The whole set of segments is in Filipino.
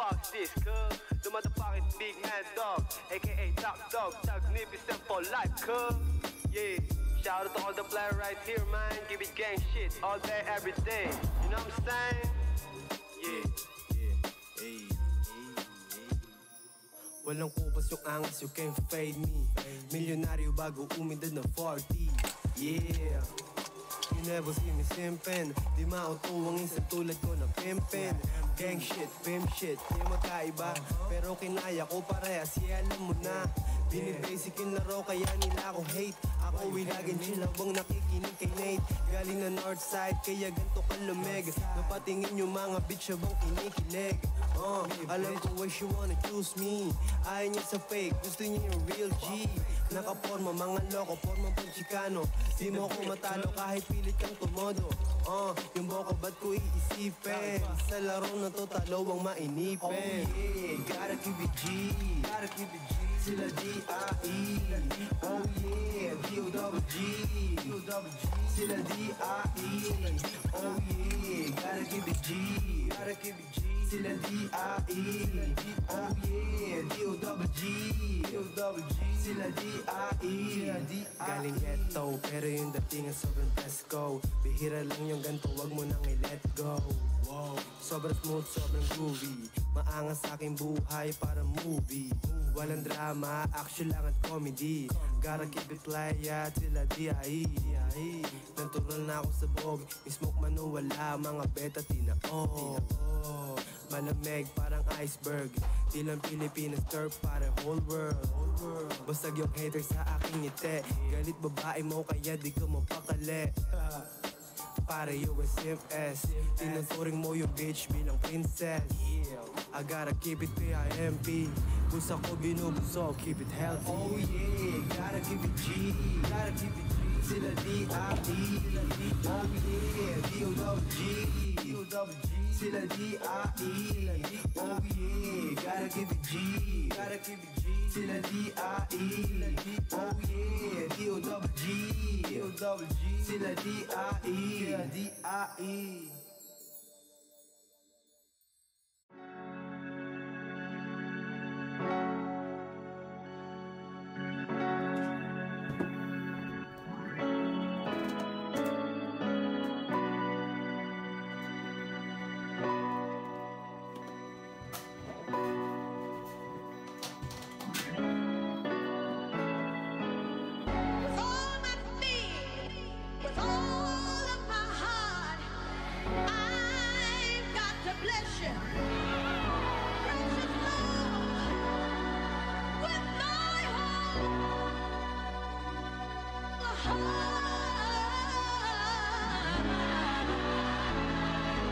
fuck's this, cuz? The motherfucking big mad dog, aka top dog, magnificent for life, cuz. Yeah, shout out to all the players right here, man. Give it gang shit all day, every day. You know what I'm saying? Yeah, yeah, hey, hey, hey. Walang kupas yung angas, you can't fade me. Milyonaryo bago umidad na 40. Yeah. You never see me simpin. Di mautuwang isang tulad ko na pimpin. Gang shit, pimp shit, di magkaiba. Pero kinaya ko parehas, yeah, alam mo na. Binibasic yung laro kaya nila ako hate. Ako wilagin chill habang nakikinig kay Nate. Galing na Northside kaya ganto kalumeg. Napatingin yung mga bitch habang kinikilig. Alam ko why she wanna choose me. Ayaw niya sa fake, gusto niya yung real G. Nakaporma, mga loko, porma pang Chicano. Di mo ako matalo kahit pilit kang tumodo. Yung boko ba't ko iisipin? Sa laro na to talo ang mainipin. Oh yeah, gotta keep it G. Gotta keep it G. Sila D.I.E. Oh yeah, D.O.G. Sila D.I.E. Oh yeah, gotta keep it G. Gotta keep it G. Sila D.I.E. Oh yeah, D.O.G. Sila D.I.E. Galing ghetto, pero yung datingan sobrang presko. Bihira lang yung ganto, wag mo nang i-let go. Wow, sobrang smooth, sobrang groovy. Maangas sa aking buhay para movie. Walang drama, action lang at comedy. Gotta keep it playa, sila D.I.E. Natural na ako sa bog, may smoke man o wala, mga beta tinao. Malamig parang iceberg, di lang Pilipinas, turf para whole world. Basag yung hater sa aking ngiti. Galit babae mo kaya di ko mapakali. Para USMS, tinuturing mo yung bitch bilang princess. I gotta keep it PIMP. Gusto ko binubusog, keep it healthy. Oh yeah, gotta keep it G. Gotta keep it G. Sila D.I.E. Oh yeah, D.O.G. Sila D.I.E. Oh yeah, gotta keep it G. Gotta keep it G. Sila D.I.E. Oh yeah, D.O.G. Sila D.I.E. D.I.E.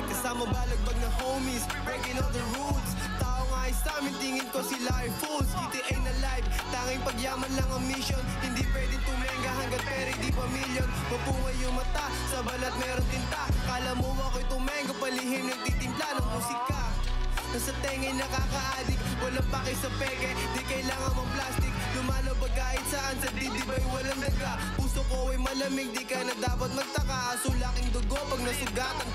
Kasama balagbag na homies, breaking all the rules. Tao nga ay sa amin, tingin ko sila ay fools. GTA na live, tanging pagyaman lang ang mission. Hindi pwedeng tumenga hanggat pera di pa milyon. Mapungay yung mata, sa balat meron tinta. Kala mo ako'y tumenga, palihim nagtitimpla ng musika. Nasa tengay nakaka-addict, walang pake sa peke. Di kailangan mong plastic, lumalabag kahit saan. Sa didibay walang daga, puso ko ay malamig. Di ka na dapat magtaka, aso laking dugo pag nasugatan